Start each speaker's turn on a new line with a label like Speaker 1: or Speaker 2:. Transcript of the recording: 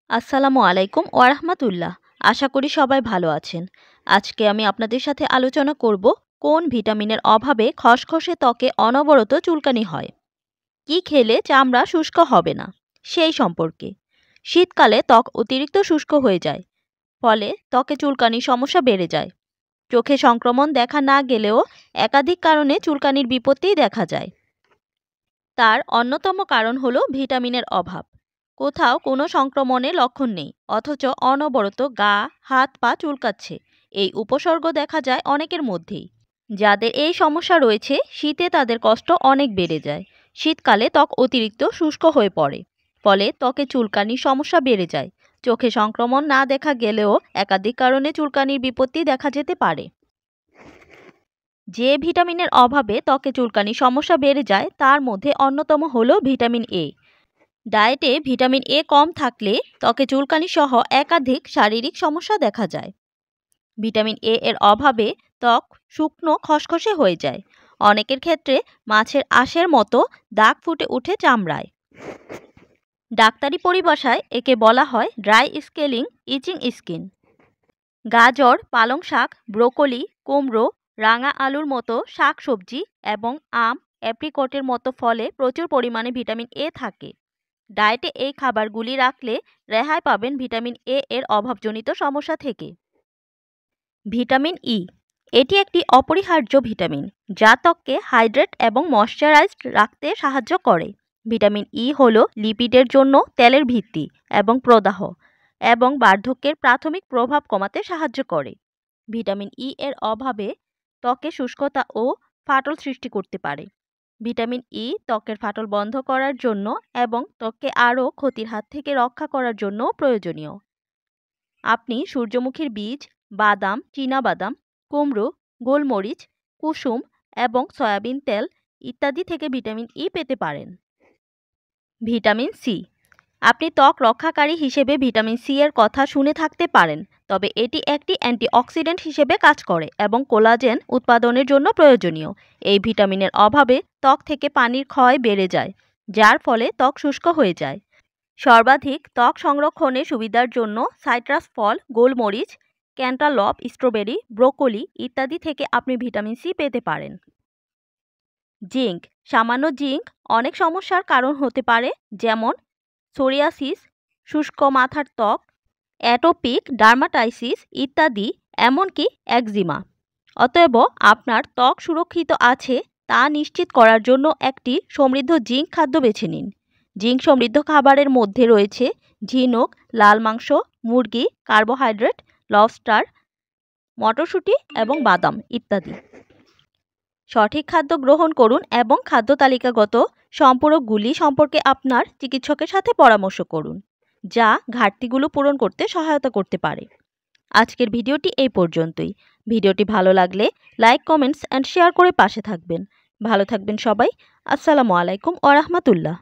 Speaker 1: আসসালামু আলাইকুম ওয়া রাহমাতুল্লাহ। আশা করি সবাই ভালো আছেন। আজকে আমি আপনাদের সাথে আলোচনা করব কোন ভিটামিনের অভাবে খসখসে ত্বকে অনবরত চুলকানি হয়। কি খেলে চামড়া শুষ্ক হবে না সেই সম্পর্কে। শীতকালে ত্বক অতিরিক্ত শুষ্ক হয়ে যায়, ফলে ত্বকে চুলকানির সমস্যা বেড়ে যায়। চোখে সংক্রমণ দেখা না গেলেও একাধিক কারণে চুলকানির বিপত্তি দেখা যায়। তার অন্যতম কারণ হলো ভিটামিনের অভাব। কোথাও কোনো সংক্রমণের লক্ষণ নেই, অথচ অনবরত গা, হাত, পা চুলকাচ্ছে। এই উপসর্গ দেখা যায় অনেকের মধ্যেই। যাদের এই সমস্যা রয়েছে, শীতে তাদের কষ্ট অনেক বেড়ে যায়। শীতকালে ত্বক অতিরিক্ত শুষ্ক হয়ে পড়ে, ফলে ত্বকে চুলকানির সমস্যা বেড়ে যায়। চোখে সংক্রমণ না দেখা গেলেও একাধিক কারণে চুলকানির বিপত্তি দেখা যেতে পারে। যে ভিটামিনের অভাবে ত্বকে চুলকানির সমস্যা বেড়ে যায় তার মধ্যে অন্যতম হলো ভিটামিন এ। ডায়েটে ভিটামিন এ কম থাকলে ত্বকে চুলকানি সহ একাধিক শারীরিক সমস্যা দেখা যায়। ভিটামিন এ এর অভাবে ত্বক শুকনো খসখসে হয়ে যায়। অনেকের ক্ষেত্রে মাছের আঁশের মতো দাগ ফুটে ওঠে চামড়ায়। ডাক্তারি পরিভাষায় একে বলা হয় ড্রাই স্কেলিং ইচিং স্কিন। গাজর, পালং শাক, ব্রোকলি, কুমড়ো, রাঙা আলুর মতো শাকসবজি এবং আম, অ্যাপ্রিকটের মতো ফলে প্রচুর পরিমাণে ভিটামিন এ থাকে। ডায়েটে এই খাবারগুলি রাখলে রেহাই পাবেন ভিটামিন এ এর অভাবজনিত সমস্যা থেকে। ভিটামিন ই, এটি একটি অপরিহার্য ভিটামিন যা ত্বককে হাইড্রেট এবং ময়শ্চারাইজড রাখতে সাহায্য করে। ভিটামিন ই হল লিপিডের জন্য তেলের ভিত্তি এবং প্রদাহ এবং বার্ধক্যের প্রাথমিক প্রভাব কমাতে সাহায্য করে। ভিটামিন ই এর অভাবে ত্বকে শুষ্কতা ও ফাটল সৃষ্টি করতে পারে। ভিটামিন ই ত্বকের ফাটল বন্ধ করার জন্য এবং ত্বককে আরও ক্ষতির হাত থেকে রক্ষা করার জন্য প্রয়োজনীয়। আপনি সূর্যমুখীর বীজ, বাদাম, চীনাবাদাম, কুমড়ো, গোলমরিচ, কুসুম এবং সয়াবিন তেল ইত্যাদি থেকে ভিটামিন ই পেতে পারেন। ভিটামিন সি, আপনি ত্বক রক্ষাকারী হিসেবে ভিটামিন সি এর কথা শুনে থাকতে পারেন, তবে এটি একটি অ্যান্টিঅক্সিডেন্ট হিসেবে কাজ করে এবং কোলাজেন উৎপাদনের জন্য প্রয়োজনীয়। এই ভিটামিনের অভাবে ত্বক থেকে পানির ক্ষয় বেড়ে যায়, যার ফলে ত্বক শুষ্ক হয়ে যায়। সর্বাধিক ত্বক সংরক্ষণের সুবিধার জন্য সাইট্রাস ফল, গোলমরিচ, ক্যান্টালপ, স্ট্রবেরি, ব্রোকলি ইত্যাদি থেকে আপনি ভিটামিন সি পেতে পারেন। জিঙ্ক, সামান্য জিঙ্ক অনেক সমস্যার কারণ হতে পারে, যেমন সোরিয়াসিস, শুষ্ক মাথার ত্বক, অ্যাটোপিক ডার্মাটাইসিস ইত্যাদি, এমনকি একজিমা। অতএব আপনার ত্বক সুরক্ষিত আছে তা নিশ্চিত করার জন্য একটি সমৃদ্ধ জিঙ্ক খাদ্য বেছে নিন। জিঙ্ক সমৃদ্ধ খাবারের মধ্যে রয়েছে ঝিনুক, লাল মাংস, মুরগি, কার্বোহাইড্রেট, লবস্টার, মটরশুঁটি এবং বাদাম ইত্যাদি। সঠিক খাদ্য গ্রহণ করুন এবং খাদ্য তালিকাগত সম্পূরকগুলি সম্পর্কে আপনার চিকিৎসকের সাথে পরামর্শ করুন, যা ঘাটতিগুলো পূরণ করতে সহায়তা করতে পারে। আজকের ভিডিওটি এই পর্যন্তই। ভিডিওটি ভালো লাগলে লাইক, কমেন্টস অ্যান্ড শেয়ার করে পাশে থাকবেন। ভালো থাকবেন সবাই। আসসালামু আলাইকুম ওয়া রাহমাতুল্লাহ।